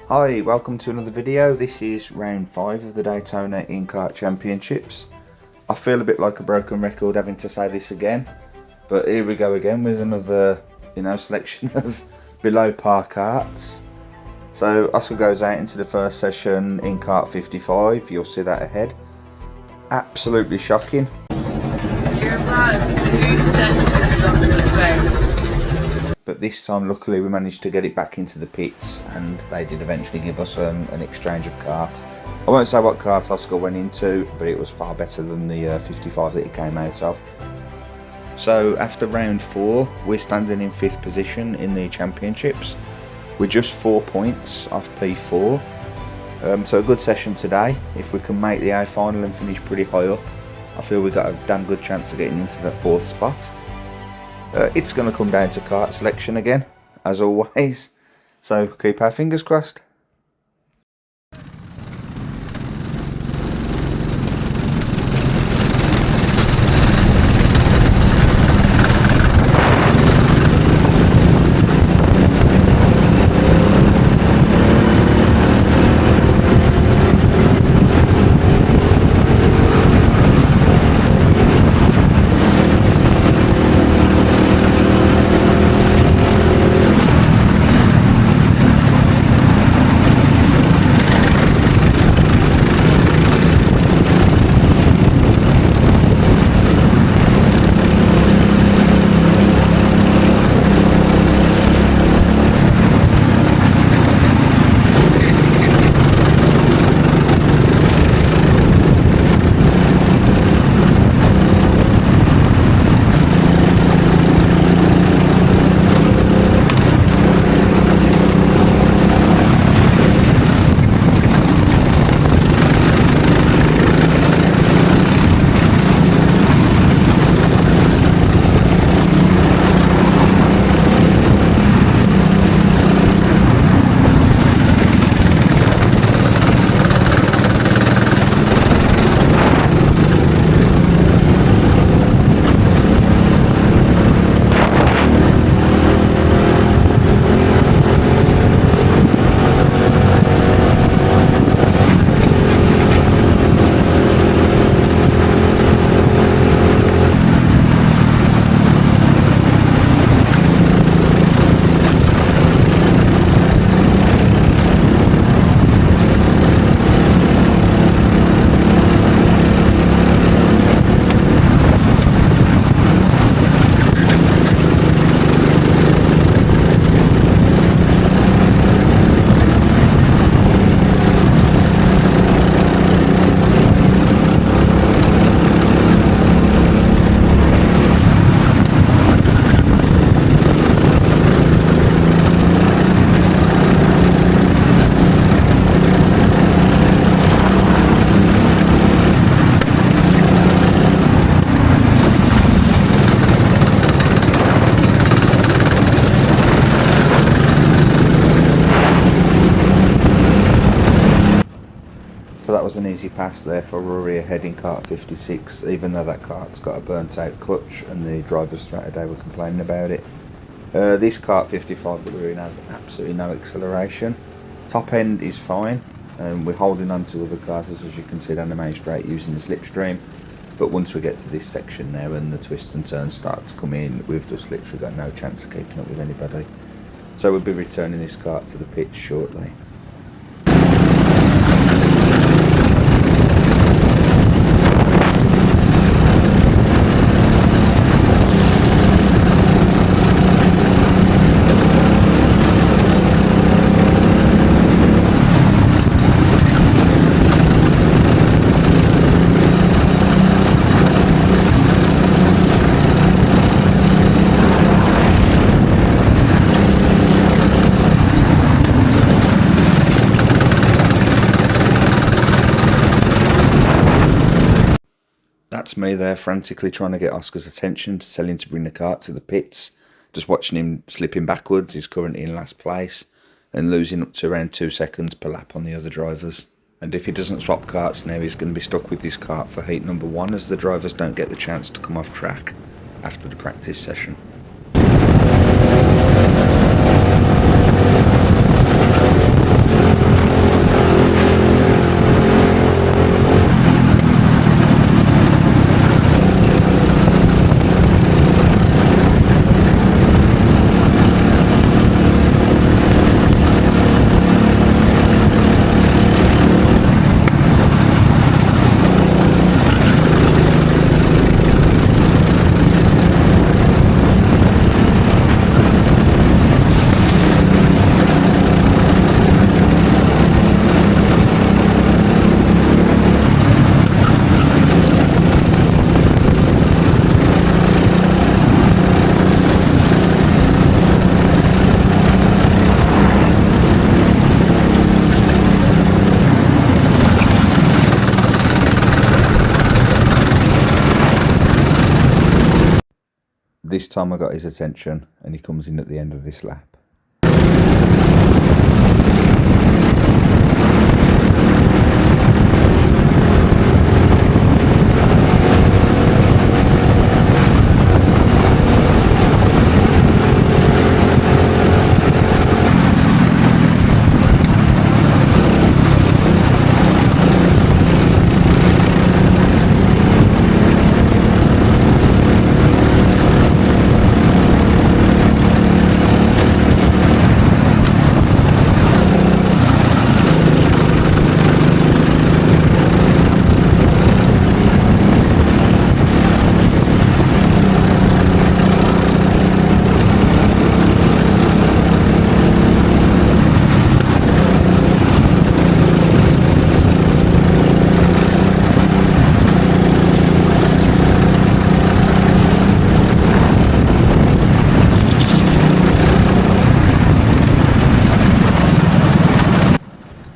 Hi, welcome to another video. This is round 5 of the Daytona Inkart Championships. I feel a bit like a broken record having to say this again, but here we go again with another, selection of below par karts. So Oscar goes out into the first session in kart 55, you'll see that ahead. Absolutely shocking. You're about 2 seconds off the race. But this time luckily we managed to get it back into the pits and they did eventually give us an exchange of kart. I won't say what kart Oscar went into, but it was far better than the 55 that he came out of. So after round 4 we're standing in 5th position in the championships. We're just 4 points off P4. So a good session today. If we can make the A final and finish pretty high up, I feel we've got a damn good chance of getting into that 4th spot. It's going to come down to kart selection again, as always, so keep our fingers crossed. So that was an easy pass there for Rory ahead in kart 56, even though that kart's got a burnt out clutch and the drivers throughout the day were complaining about it. This kart 55 that we're in has absolutely no acceleration. Top end is fine, and we're holding on to other karters as you can see down the main straight using the slipstream. But once we get to this section now and the twists and turns start to come in, we've just literally got no chance of keeping up with anybody. So we'll be returning this kart to the pitch shortly. That's me there frantically trying to get Oscar's attention to tell him to bring the kart to the pits. Just watching him slipping backwards. He's currently in last place and losing up to around 2 seconds per lap on the other drivers. And if he doesn't swap karts now, he's going to be stuck with this kart for heat number 1 as the drivers don't get the chance to come off track after the practice session. this time I got his attention and he comes in at the end of this lap.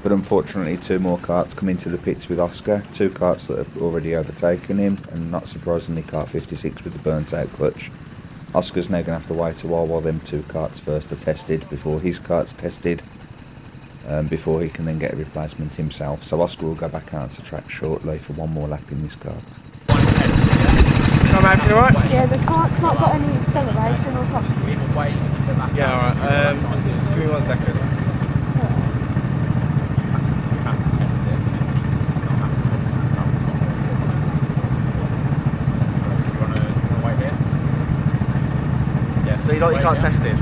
But unfortunately 2 more karts come into the pits with Oscar, 2 karts that have already overtaken him, and not surprisingly kart 56 with the burnt out clutch. Oscar's now going to have to wait a while them 2 karts first are tested before his kart's tested, before he can then get a replacement himself. So Oscar will go back out to track shortly for 1 more lap in this kart. Come back, you alright? Yeah, the cart's not got any acceleration or top speed. Yeah, alright. Just give me 1 second. So you like your kart tested?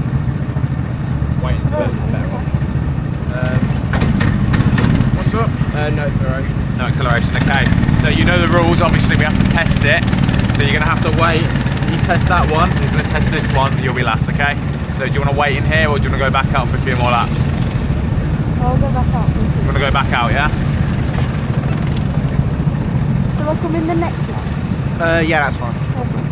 Waiting for the better one. What's up? No acceleration. No acceleration, okay. So you know the rules, obviously we have to test it. So you're going to have to wait. You test that one, you're going to test this one, you'll be last, okay? So do you want to wait in here or do you want to go back out for a few more laps? I'll go back out. You want to go back out, yeah? So I'll come in the next one? Yeah, that's fine. Okay.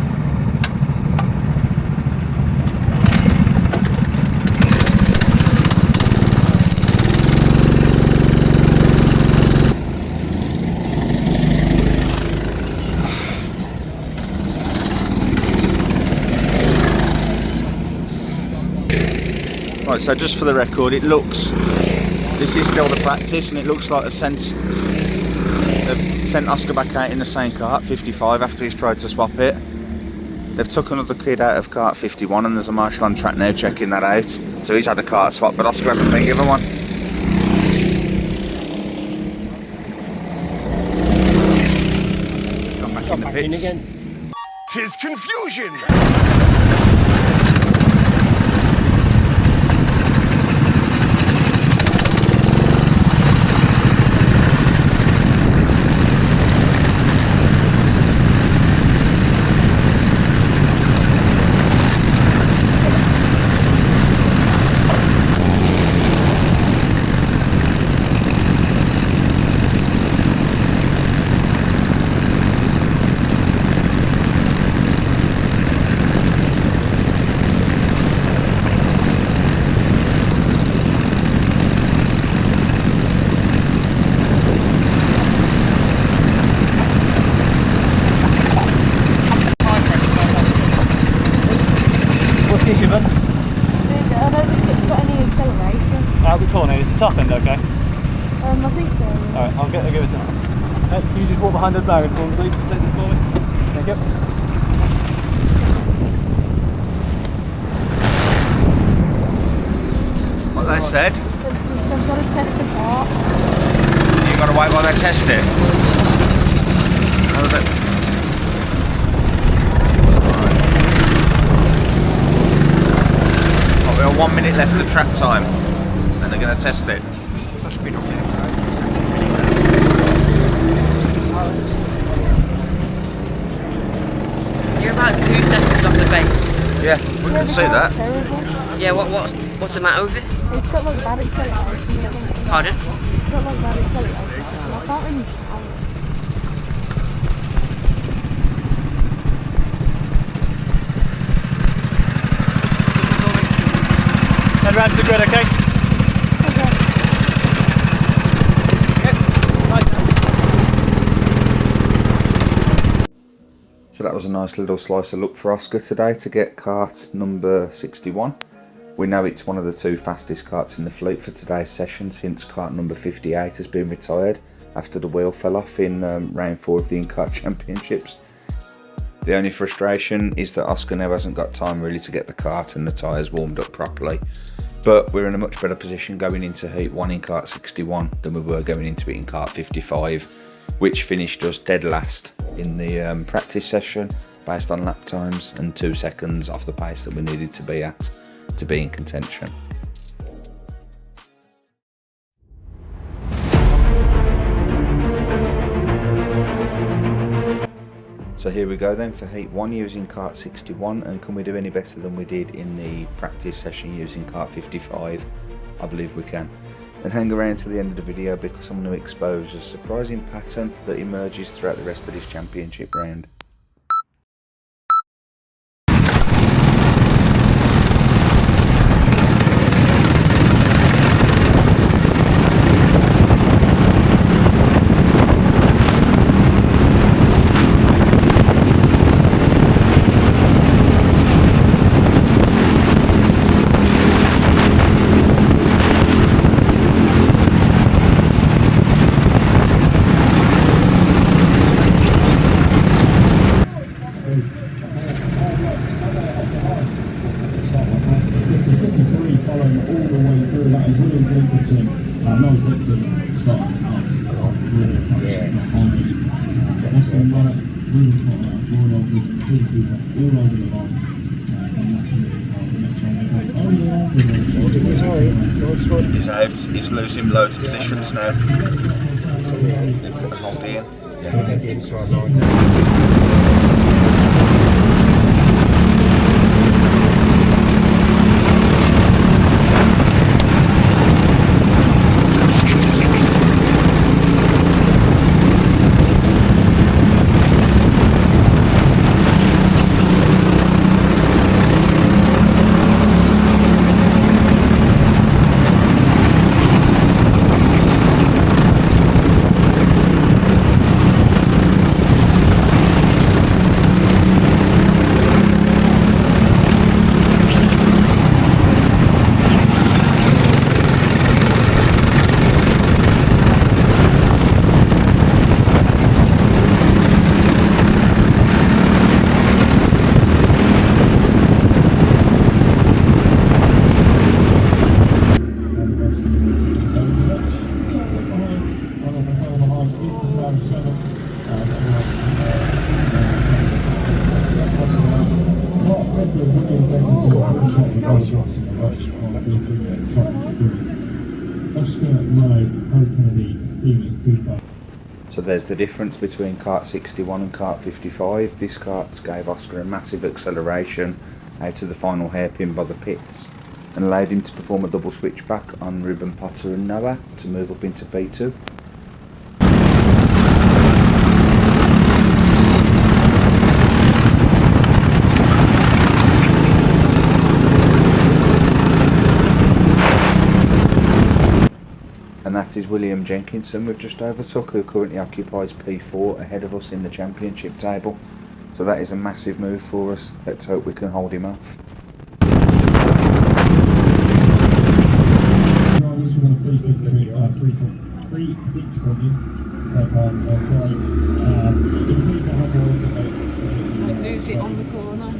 Right, so just for the record, it looks, this is still the practice, and it looks like they've sent Oscar back out in the same kart, 55, after he's tried to swap it. They've took another kid out of kart 51, and there's a marshal on track now checking that out. So he's had a kart swap, but Oscar hasn't been given one. Gone back in the pits. again. 'Tis confusion! What's the issue, bud? I don't think it's got any acceleration. Out the corner, is the top end okay? I think so. Yeah. Alright, I'll give it a test. Can you just walk behind the barrier for me, please? Take this for me. Thank you. What they said? They've got to test the kart. You got to wait while they test it. We've got 1 minute left of track time, and they're going to test it. You're about 2 seconds off the base. Yeah, we can see that. Terrible. Yeah, what's the matter with it? It's got like bad acceleration. Pardon? It's got like bad acceleration. I can't really tell. Head round to the grid, okay? So that was a nice little slice of luck for Oscar today to get kart number 61. We know it's one of the 2 fastest karts in the fleet for today's session, since kart number 58 has been retired after the wheel fell off in round 4 of the Inkart Championships. The only frustration is that Oscar now hasn't got time really to get the kart and the tyres warmed up properly. But we're in a much better position going into heat 1 in kart 61 than we were going into it in kart 55, which finished us dead last in the practice session based on lap times and 2 seconds off the pace that we needed to be at to be in contention. So here we go then for heat 1 using kart 61, and can we do any better than we did in the practice session using kart 55? I believe we can. And hang around to the end of the video because I'm going to expose a surprising pattern that emerges throughout the rest of this championship round. He's out, he's losing loads of positions now. They've got the hold in. Yeah, the inside line. So there's the difference between kart 61 and kart 55. This kart gave Oscar a massive acceleration out of the final hairpin by the pits and allowed him to perform a double switchback on Ruben Potter and Noah to move up into P2. And that is William Jenkinson we've just overtook, who currently occupies P4 ahead of us in the championship table. So that is a massive move for us. Let's hope we can hold him off. Don't lose it on the corner.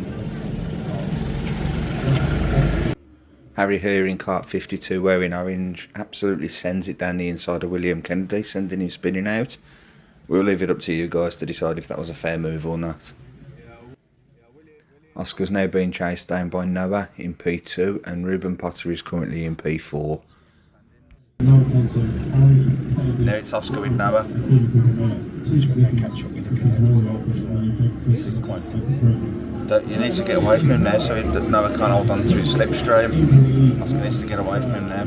Harry here in kart 52 wearing orange absolutely sends it down the inside of William Kennedy, sending him spinning out. We'll leave it up to you guys to decide if that was a fair move or not. Oscar's now being chased down by Noah in P2 and Ruben Potter is currently in P4. Now it's Oscar with Noah. You need to get away from him now so Noah can't hold on to his slipstream. Oscar needs to get away from him now.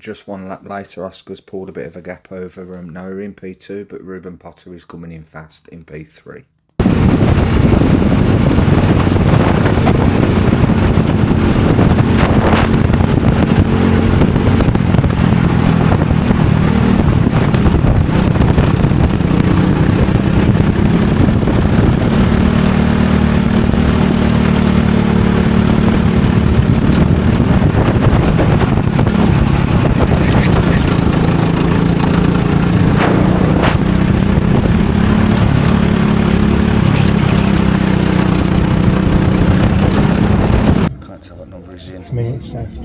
just one lap later, Oscar's pulled a bit of a gap over Noah in P2, but Ruben Potter is coming in fast in P3. Minutes left.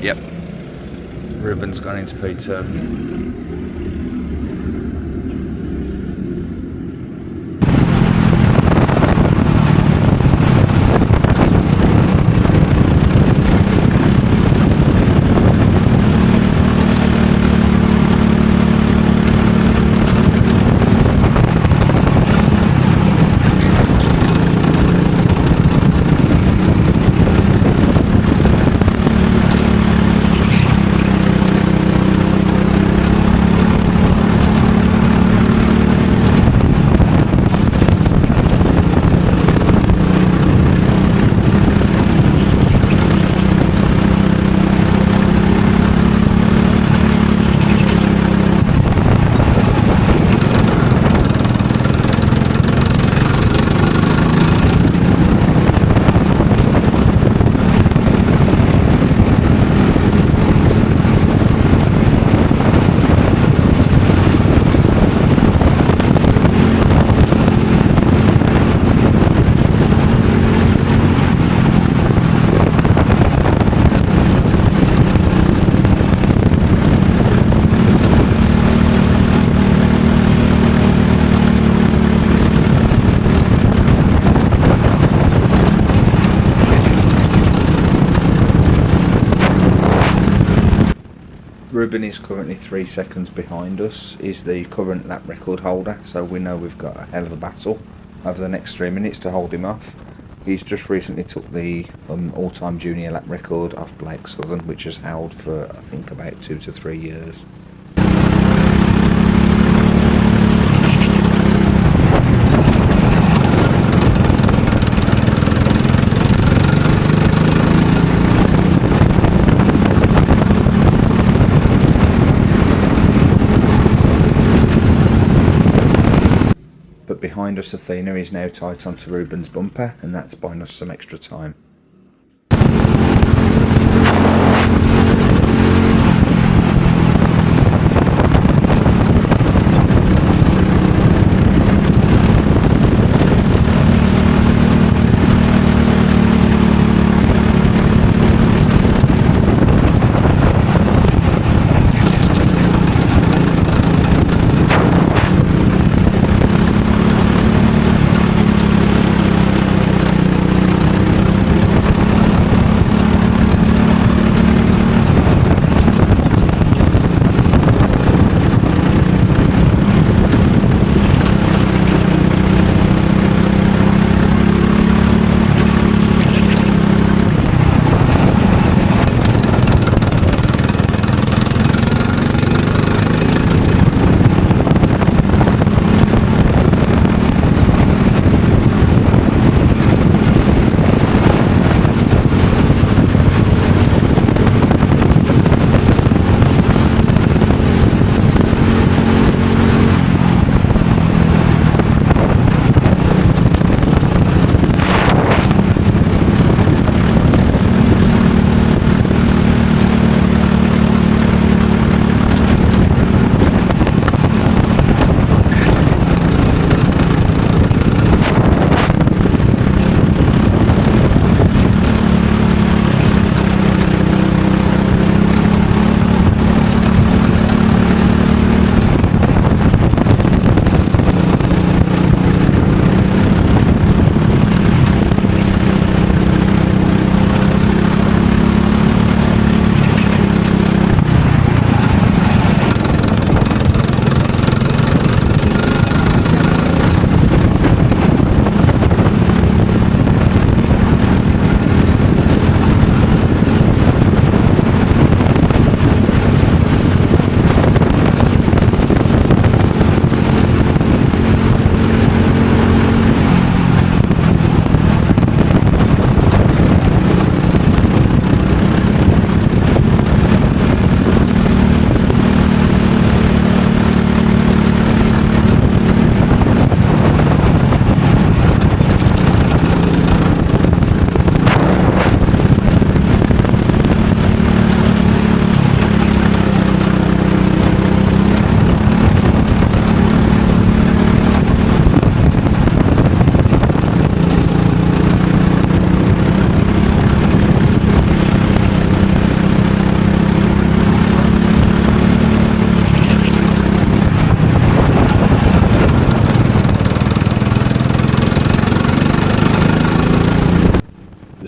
Yep. Ruben's gone into P2. Ruben is currently 3 seconds behind us. He's the current lap record holder, so we know we've got a hell of a battle over the next 3 minutes to hold him off. He's just recently took the all-time junior lap record off Blake Southern, which has held for I think about 2 to 3 years. But behind us, Athena is now tight onto Ruben's bumper, and that's buying us some extra time.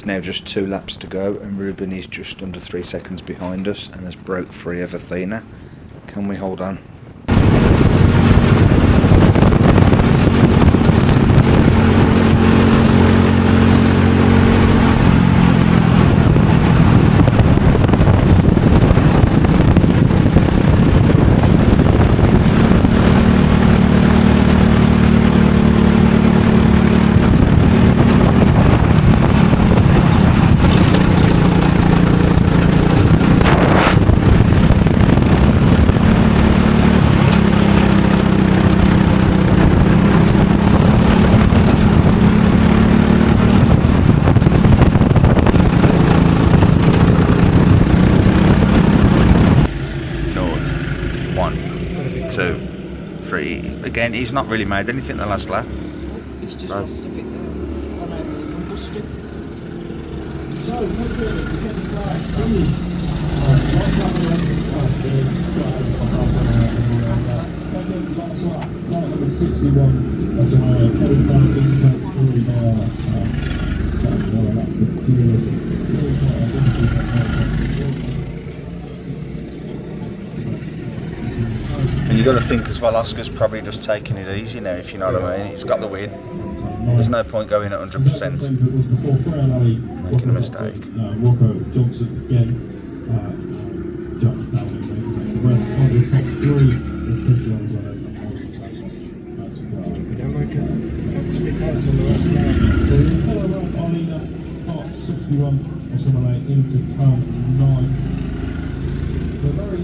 now just 2 laps to go, and Ruben is just under 3 seconds behind us and has broke free of Athena. Can we hold on? Again, he's not really made anything the last lap. It's just lost a bit there. I know, the strip. So, And you've got to think as well, Oscar's probably just taking it easy now, if you know what I mean. He's got the win. There's no point going at 100%, making a mistake. Johnson again jumped down and made the rest of the top 3 official on the rest. So the fellow run on part 61 or something like into turn 9. They're very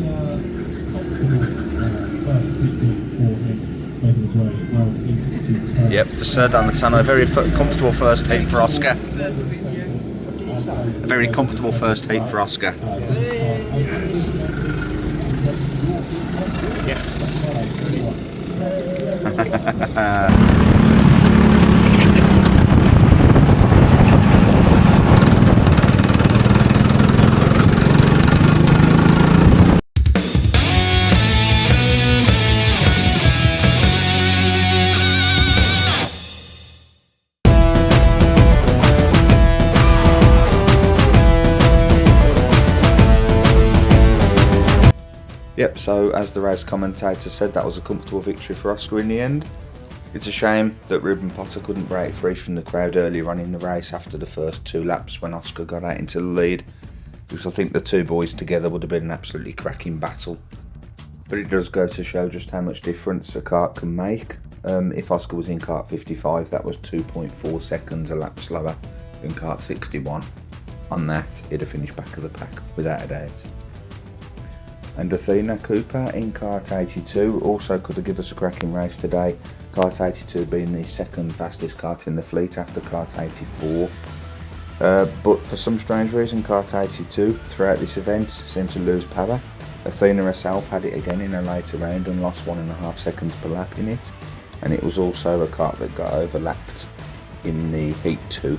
comfortable first for him, making his way well into turn. Yep, the third down the tunnel. A very comfortable first heat for Oscar. A very comfortable first heat for Oscar. Yep, so as the race commentator said, that was a comfortable victory for Oscar in the end. It's a shame that Ruben Potter couldn't break free from the crowd earlier on in the race after the first 2 laps when Oscar got out into the lead, because I think the 2 boys together would have been an absolutely cracking battle. But it does go to show just how much difference a kart can make. If Oscar was in kart 55, that was 2.4 seconds a lap slower than kart 61. On that, he'd have finished back of the pack, without a doubt. And Athena Cooper in kart 82 also could have given us a cracking race today, kart 82 being the second fastest kart in the fleet after kart 84. But for some strange reason, kart 82 throughout this event seemed to lose power. Athena herself had it again in a later round and lost 1.5 seconds per lap in it, and it was also a kart that got overlapped in the heat 2.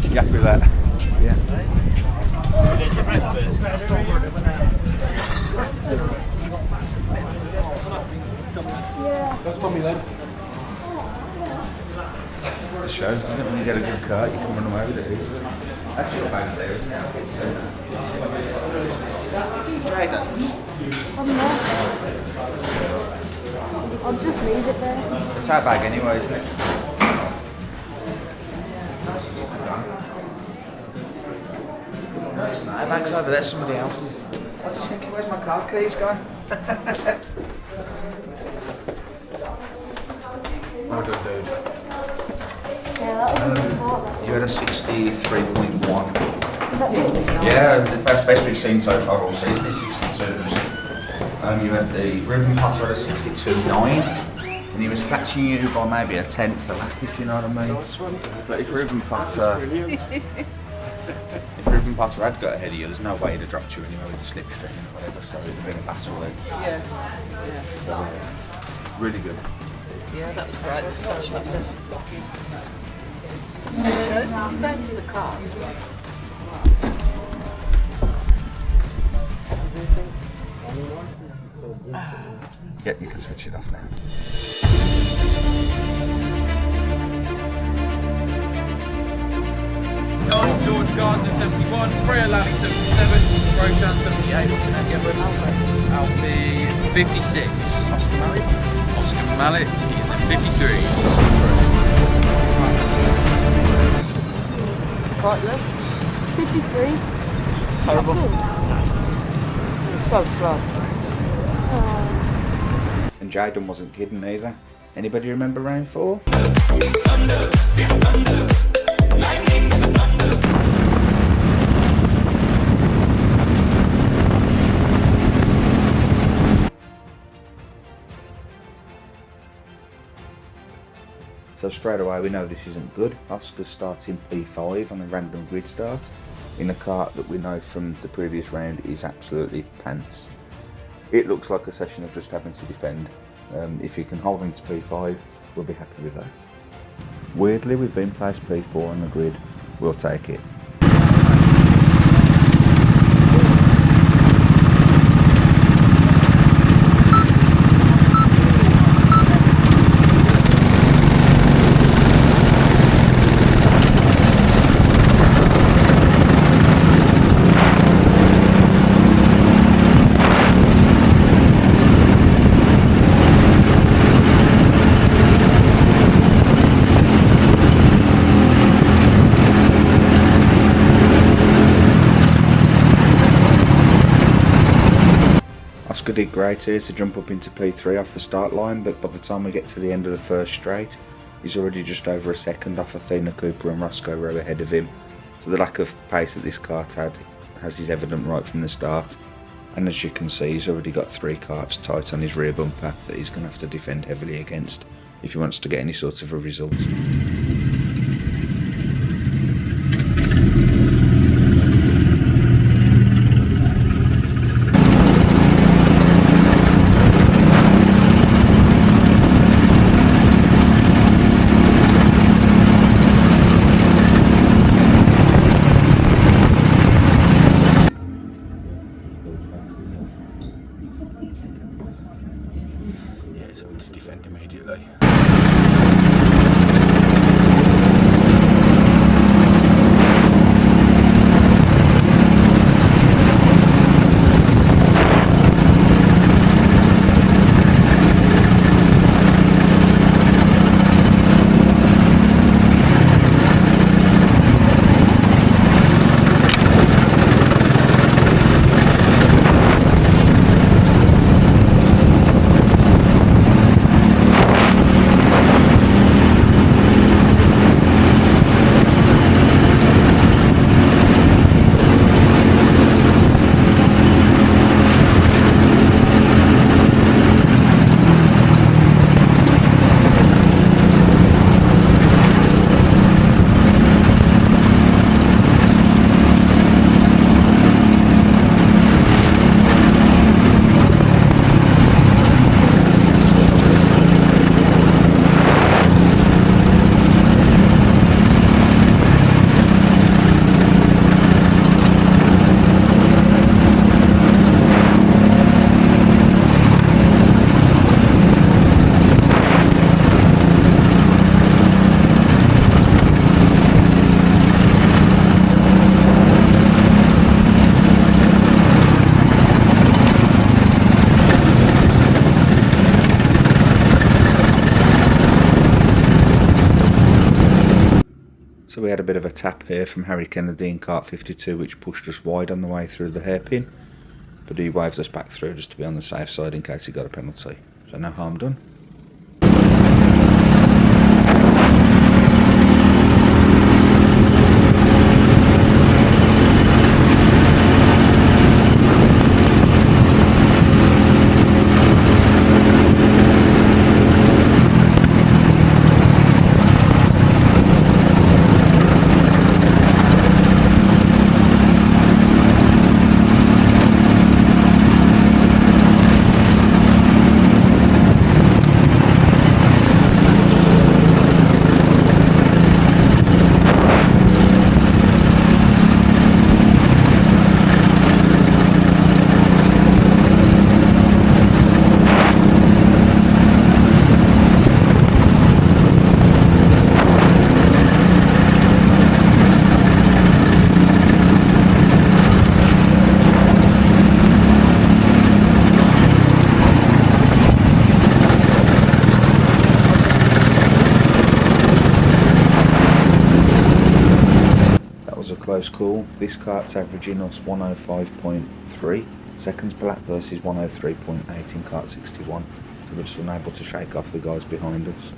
You happy with that? Yeah. That's probably then. It shows, doesn't it? When you get a good kart, you can run away with it easily. That's your bag there, isn't it? I'm not. I'll just leave it there. It's our bag anyway, isn't it? No, it's not. Our bag's over there, somebody else's. I was just thinking, where's my car keys gone? Well done, dude. Yeah, that was a good part. You had a 63.1. Is that good? Yeah, that's best we've seen so far all season is 62s. You had the Ribbon Potter at a 62.9, and he was catching you by maybe a tenth a lap, if you know what I mean. But if Ribbon Potter had got ahead of you, there's no way he'd have dropped you anywhere with the slipstream and whatever, so it'd have been a battle then. Yeah. Really good. Yeah, that was great. Such success. That's the car. Yeah, you can switch it off now. George Gardner 71, Freya Lally 77, Roshan 78, Alfie 56, Oscar Mallet, he is at 53. Right left. 53. Horrible. So close. And Jaden wasn't kidding either. Anybody remember round 4? So straight away we know this isn't good. Oscar's starting P5 on a random grid start in a kart that we know from the previous round is absolutely pants. It looks like a session of just having to defend. If you can hold him to P5, we'll be happy with that. Weirdly, we've been placed P4 on the grid. We'll take it. Oscar did great here to jump up into P3 off the start line, but by the time we get to the end of the first straight, he's already just over a second off Athena Cooper and Roscoe Rowe ahead of him. So the lack of pace that this kart had is evident right from the start. And as you can see, he's already got 3 karts tight on his rear bumper that he's going to have to defend heavily against if he wants to get any sort of a result. To defend immediately. So we had a bit of a tap here from Harry Kennedy in kart 52, which pushed us wide on the way through the hairpin, but he waved us back through just to be on the safe side in case he got a penalty. So no harm done. was cool. This kart's averaging us 105.3 seconds per lap versus 103.8 in kart 61. So we're just unable to shake off the guys behind us.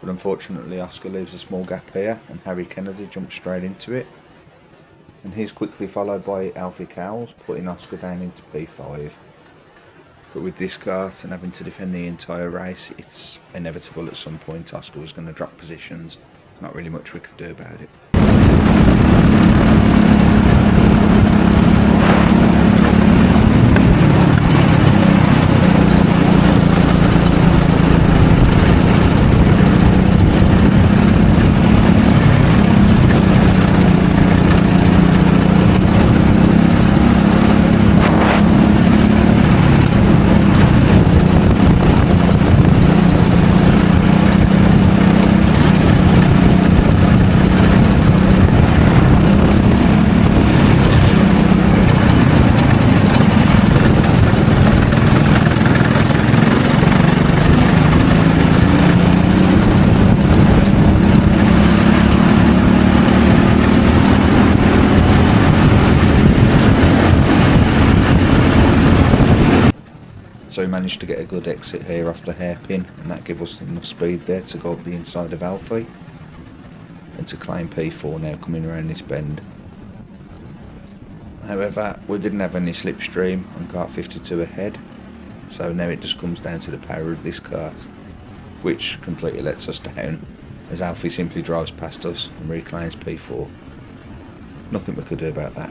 But unfortunately Oscar leaves a small gap here and Harry Kennedy jumps straight into it. And he's quickly followed by Alfie Cowles, putting Oscar down into P5. But with this kart and having to defend the entire race, it's inevitable at some point Oscar was going to drop positions. Not really much we could do about it. So we managed to get a good exit here off the hairpin, and that gave us enough speed there to go up the inside of Alfie and to claim P4 now coming around this bend. However, we didn't have any slipstream on kart 52 ahead, so now it just comes down to the power of this kart, which completely lets us down as Alfie simply drives past us and reclaims P4. Nothing we could do about that.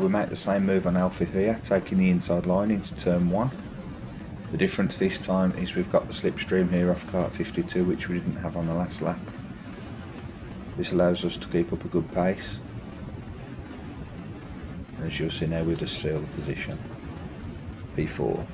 we make the same move on Alpha here, taking the inside line into turn 1. The difference this time is we've got the slipstream here off kart 52, which we didn't have on the last lap. This allows us to keep up a good pace. As you'll see now, we'll just seal the position. P4.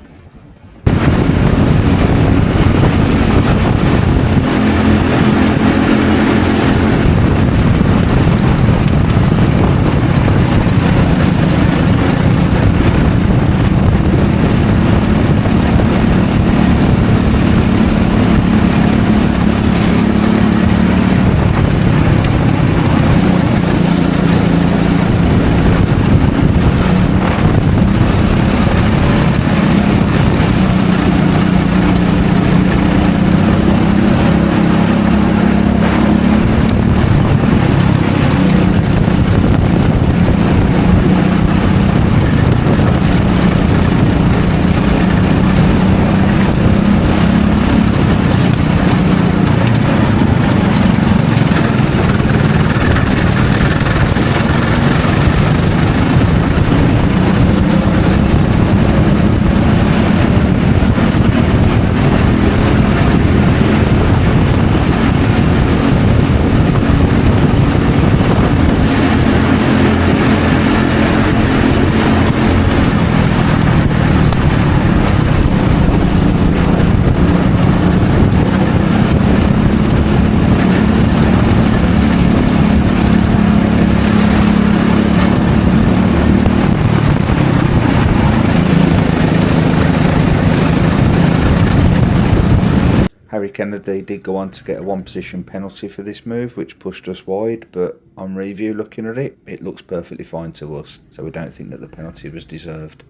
Harry Kennedy did go on to get a 1 position penalty for this move, which pushed us wide, but on review looking at it, it looks perfectly fine to us, so we don't think that the penalty was deserved.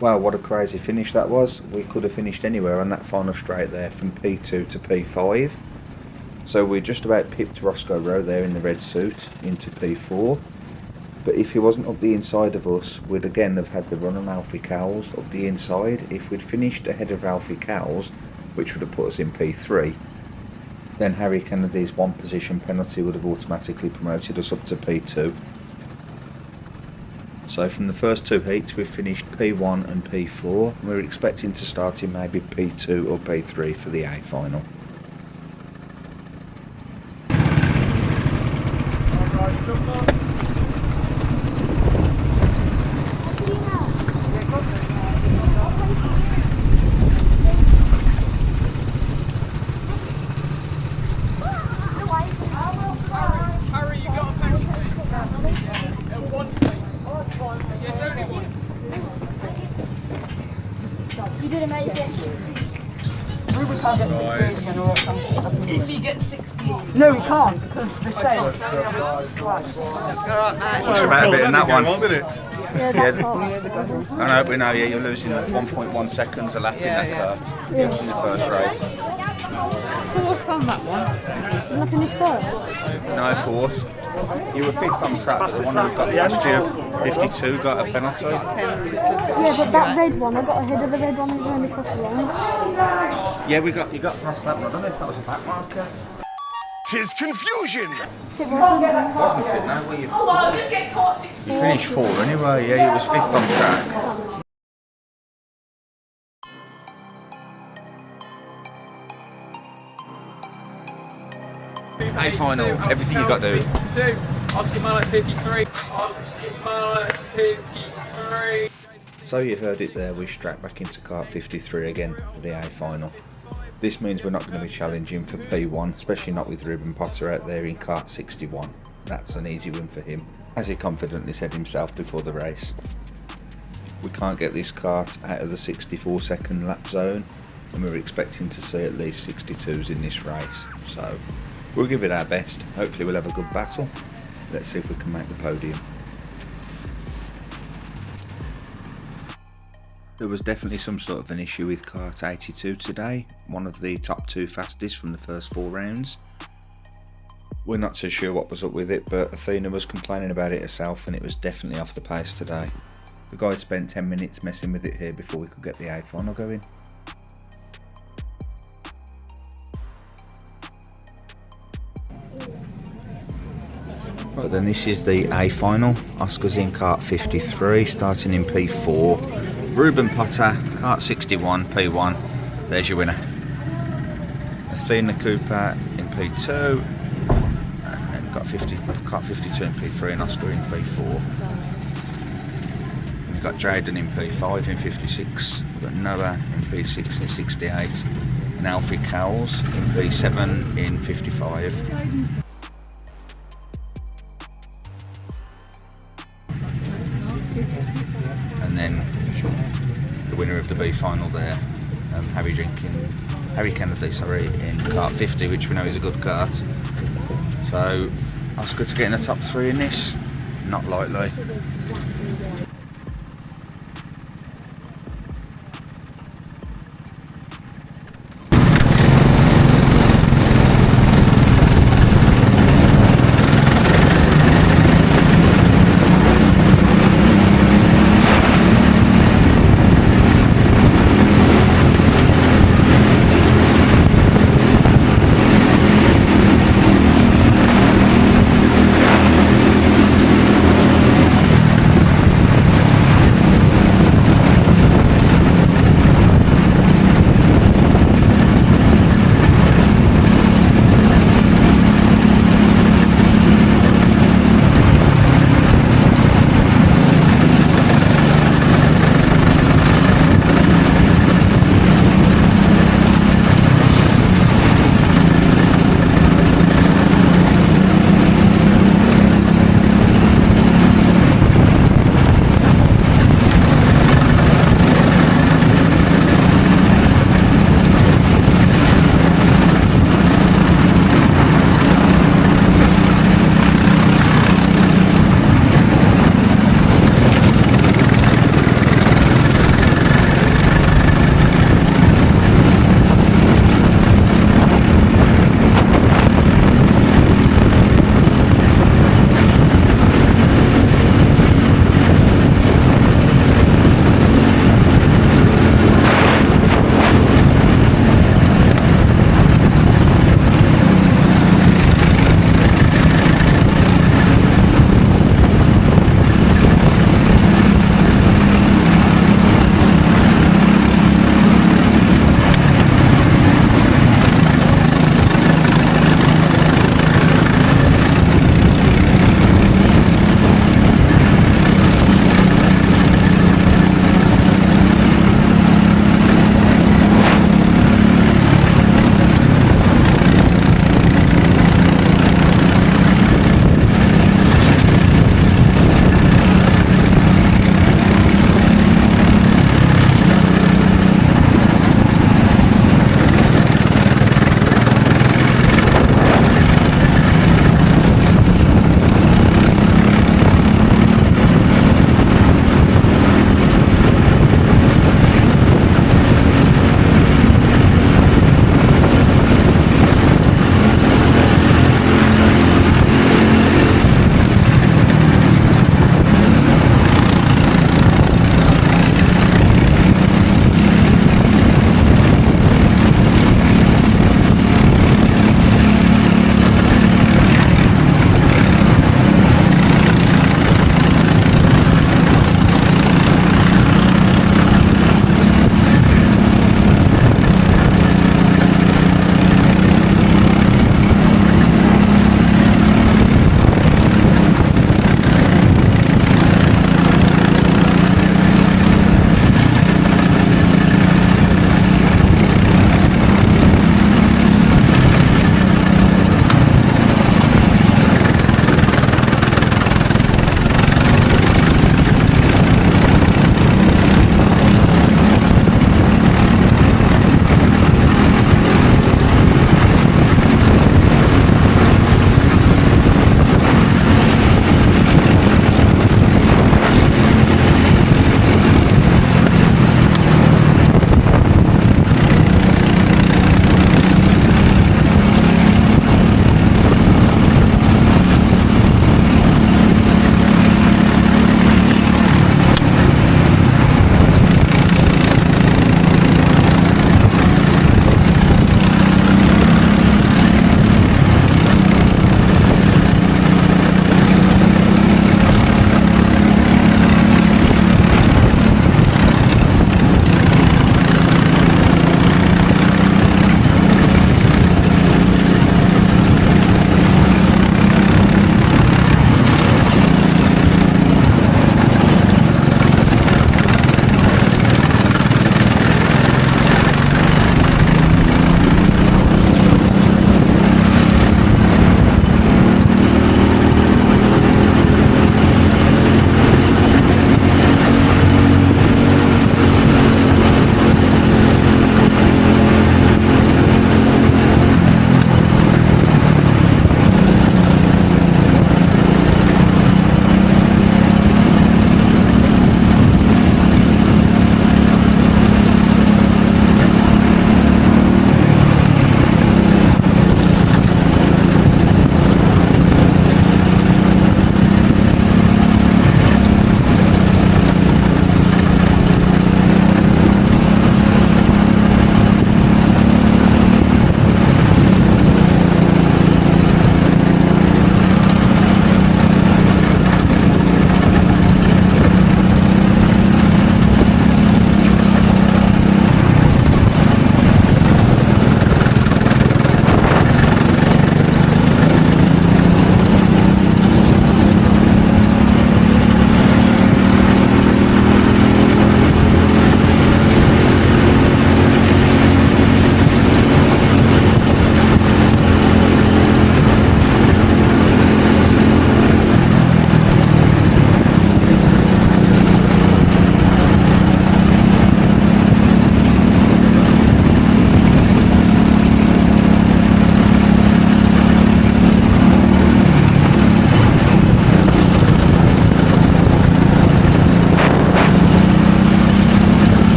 Wow, what a crazy finish that was. We could have finished anywhere on that final straight there from P2 to P5. So we just about pipped Roscoe Rowe there in the red suit into P4. But if he wasn't up the inside of us, we'd again have had the run on Alfie Cowles up the inside. If we'd finished ahead of Alfie Cowles, which would have put us in P3, then Harry Kennedy's 1 position penalty would have automatically promoted us up to P2. So from the first 2 heats we've finished P1 and P4. We're expecting to start in maybe P2 or P3 for the A final. You did amazing. If he gets 16. No, he can't because the same. It's about a bit in that one. I know, we know, yeah, you're losing 1.1 seconds a lap in that start in the first race. fifth on that one. You're not finished third? No, fourth. You were fifth on track, but the one who got last year, 52, got a penalty. Yeah, but that red one, I got ahead of the red one and only crossed the line. Yeah, you got past that one. I don't know if that was a back marker. Tis confusion. It wasn't. Wasn't it? No, well, you finished 4 anyway. Yeah, you was fifth on track. A final, everything you got to do. 52. Oscar Mullet 53. Oscar Mullet 53. So you heard it there, we strapped back into kart 53 again for the A final. This means we're not going to be challenging for P1, especially not with Ruben Potter out there in kart 61. That's an easy win for him, as he confidently said himself before the race. We can't get this kart out of the 64-second lap zone, and we're expecting to see at least 62s in this race. So we'll give it our best. Hopefully we'll have a good battle. Let's see if we can make the podium. There was definitely some sort of an issue with kart 82 today, one of the top 2 fastest from the first 4 rounds. We're not too sure what was up with it, but Athena was complaining about it herself and it was definitely off the pace today. The guy spent 10 minutes messing with it here before we could get the A final going. Right then, this is the A final. Oscar's in kart 53, starting in P4. Ruben Potter, kart 61, P1. There's your winner. Athena Cooper in P2. And then got kart 52 in P3 and Oscar in P4. And we've got Jaden in P5 in 56. We've got Noah in P6 in 68. And Alfie Cowles in P7 in 55. And then the winner of the B final there, Harry Kennedy, in kart 50, which we know is a good kart. So Oscar to get in the top 3 in this, not likely.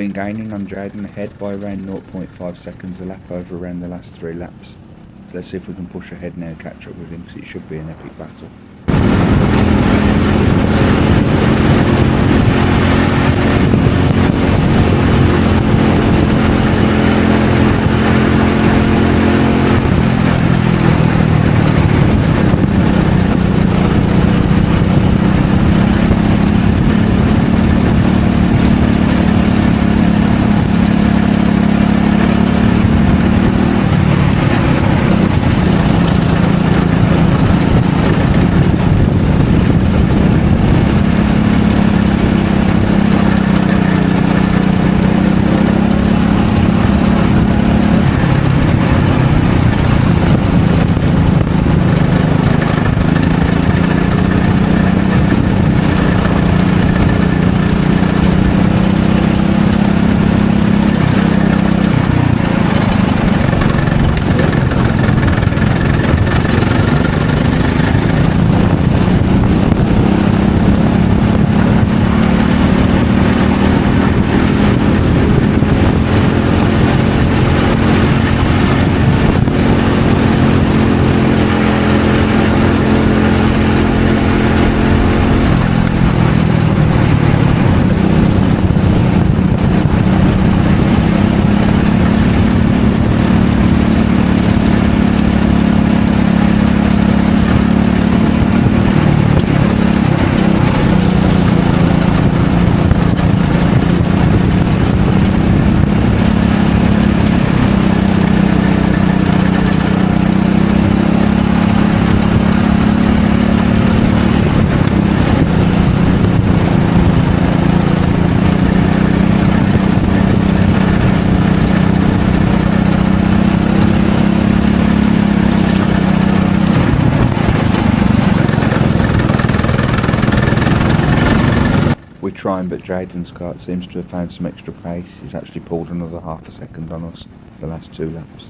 been gaining on Jaden ahead by around 0.5 seconds a lap over around the last 3 laps. So let's see if we can push ahead now and catch up with him, because it should be an epic battle. Trying, but Jaden's kart seems to have found some extra pace. He's actually pulled another half a second on us the last 2 laps.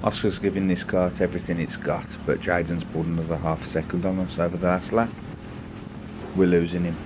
Oscar's giving this kart everything it's got, but Jaden's pulled another half a second on us over the last lap. We're losing him.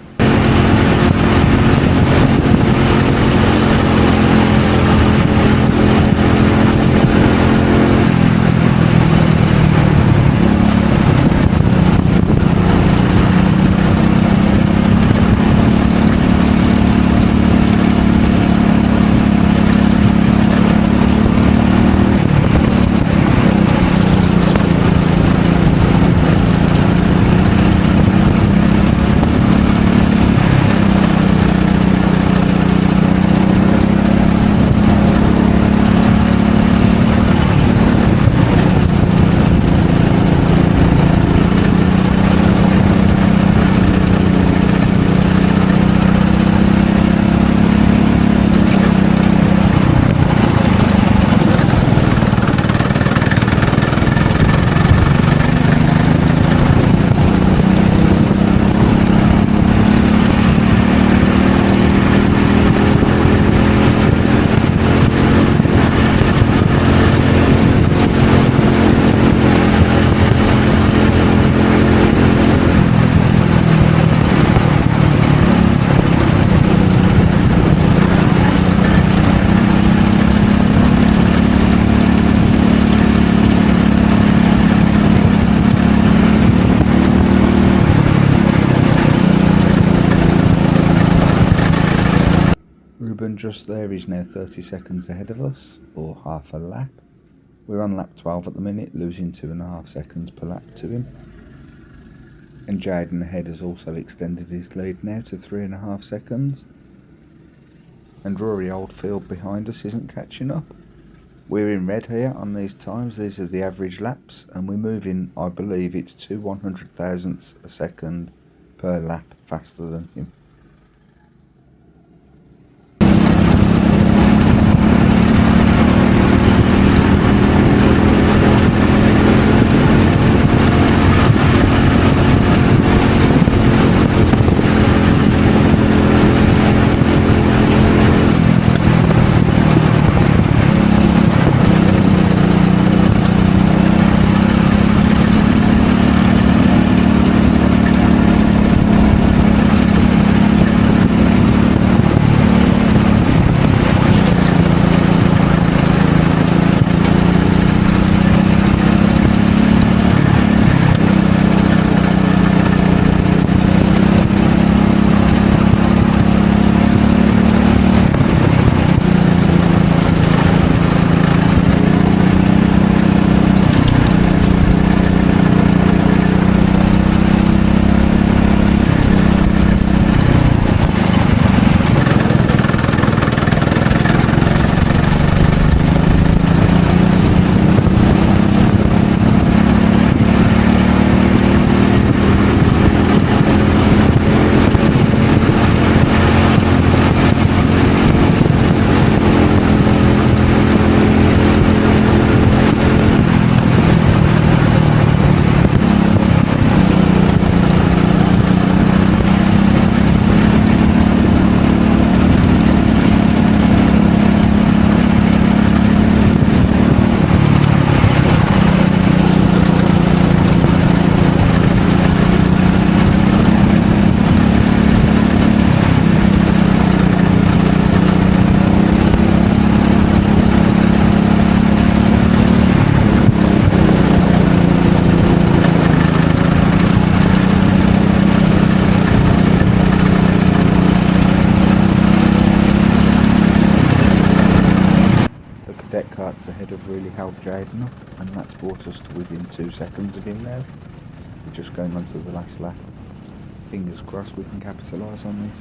And just there, he's now 30 seconds ahead of us, or half a lap. We're on lap 12 at the minute, losing 2.5 seconds per lap to him. And Jaden ahead has also extended his lead now to 3.5 seconds. And Rory Oldfield behind us isn't catching up. We're in red here on these times, these are the average laps, and we're moving, I believe it's 2 100,000ths a second per lap faster than him. Kart's ahead have really held Jaden up, and that's brought us to within 2 seconds of him now. We're just going on to the last lap. Fingers crossed we can capitalise on this.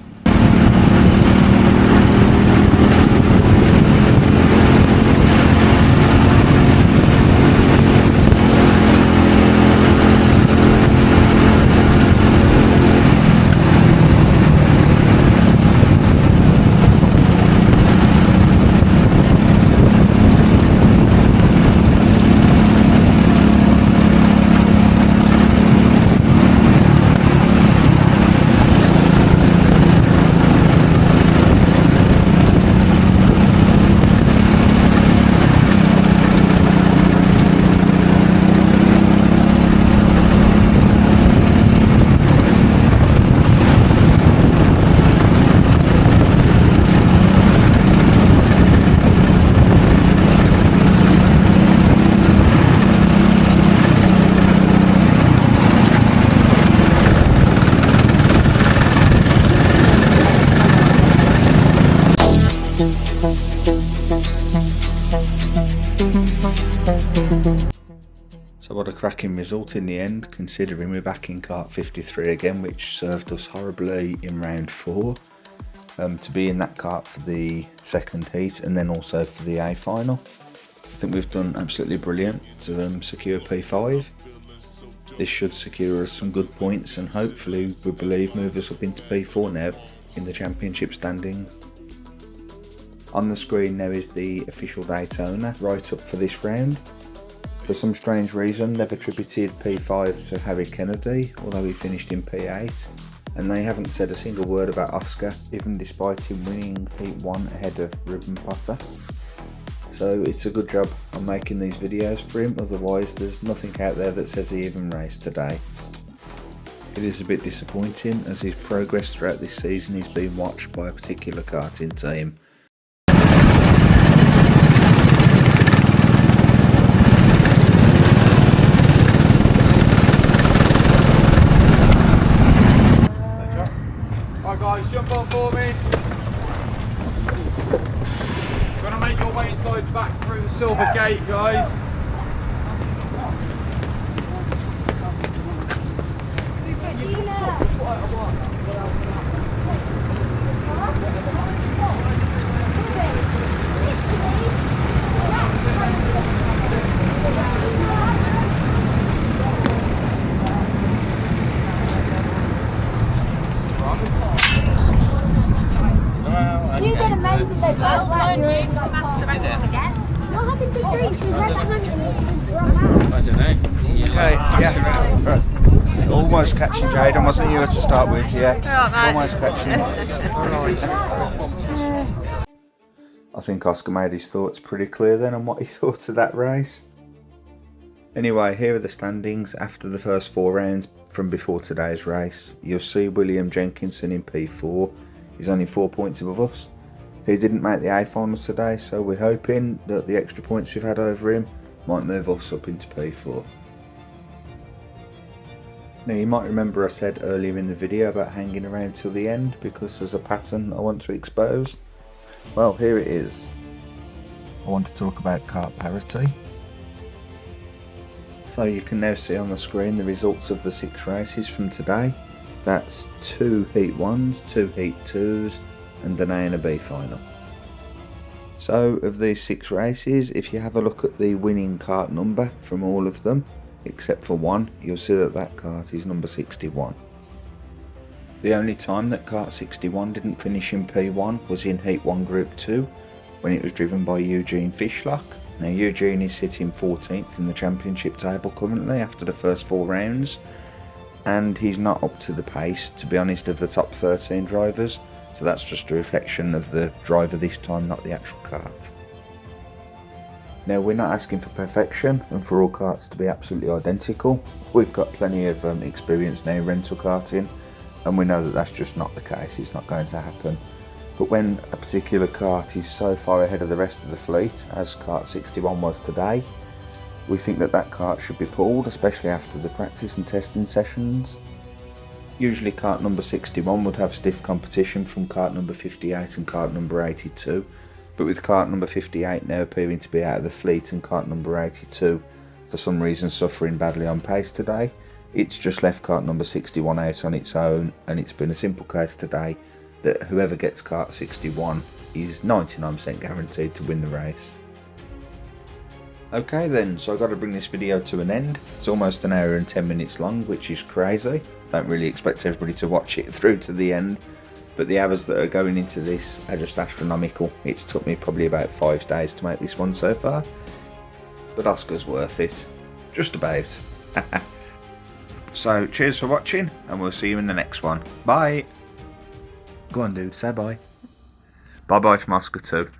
So what a cracking result in the end, considering we're back in kart 53 again, which served us horribly in round 4. To be in that kart for the second heat and then also for the A final. I think we've done absolutely brilliant to secure P5. This should secure us some good points and hopefully, we believe, move us up into P4 now in the championship standings. On the screen now is the official Daytona right up for this round. For some strange reason they've attributed P5 to Harry Kennedy, although he finished in P8, and they haven't said a single word about Oscar, even despite him winning Heat 1 ahead of Ruben Potter. So it's a good job I'm making these videos for him, otherwise there's nothing out there that says he even raced today. It is a bit disappointing as his progress throughout this season is being watched by a particular karting team. Alright guys, jump on for me. make your way inside back through the silver gate, guys. You did amazing though. Well done, you smashed the record again. What happened to Greece? Was that the I don't know. Okay, yeah. Almost catching Jaden, wasn't you, to start with? Yeah. Almost catching. I think Oscar made his thoughts pretty clear then on what he thought of that race. Anyway, here are the standings after the first 4 rounds from before today's race. You'll see William Jenkinson in P4. He's only 4 points above us. He didn't make the A final today, so we're hoping that the extra points we've had over him might move us up into P4. Now you might remember I said earlier in the video about hanging around till the end because there's a pattern I want to expose. Well, here it is. I want to talk about kart parity. So you can now see on the screen the results of the 6 races from today. That's 2 Heat 1s, 2 Heat 2s and an A and a B final. So of these 6 races, if you have a look at the winning kart number from all of them, except for one, you'll see that that kart is number 61. The only time that kart 61 didn't finish in P1 was in Heat 1 Group 2, when it was driven by Eugene Fishlock. Now Eugene is sitting 14th in the championship table currently after the first 4 rounds, and he's not up to the pace, to be honest, of the top 13 drivers, so that's just a reflection of the driver this time, not the actual kart. Now we're not asking for perfection and for all karts to be absolutely identical. We've got plenty of experience now rental karting, and we know that that's just not the case, it's not going to happen. But when a particular kart is so far ahead of the rest of the fleet, as kart 61 was today, we think that that kart should be pulled, especially after the practice and testing sessions. Usually kart number 61 would have stiff competition from kart number 58 and kart number 82, but with kart number 58 now appearing to be out of the fleet and kart number 82 for some reason suffering badly on pace today, it's just left kart number 61 out on its own, and it's been a simple case today that whoever gets kart 61 is 99% guaranteed to win the race. Okay then, so I've got to bring this video to an end. It's almost an hour and 10 minutes long, which is crazy. Don't really expect everybody to watch it through to the end, but the hours that are going into this are just astronomical. It's took me probably about 5 days to make this one so far, but Oscar's worth it. Just about. So cheers for watching, and we'll see you in the next one. Bye. Go on dude, say bye. Bye bye from Oscar too.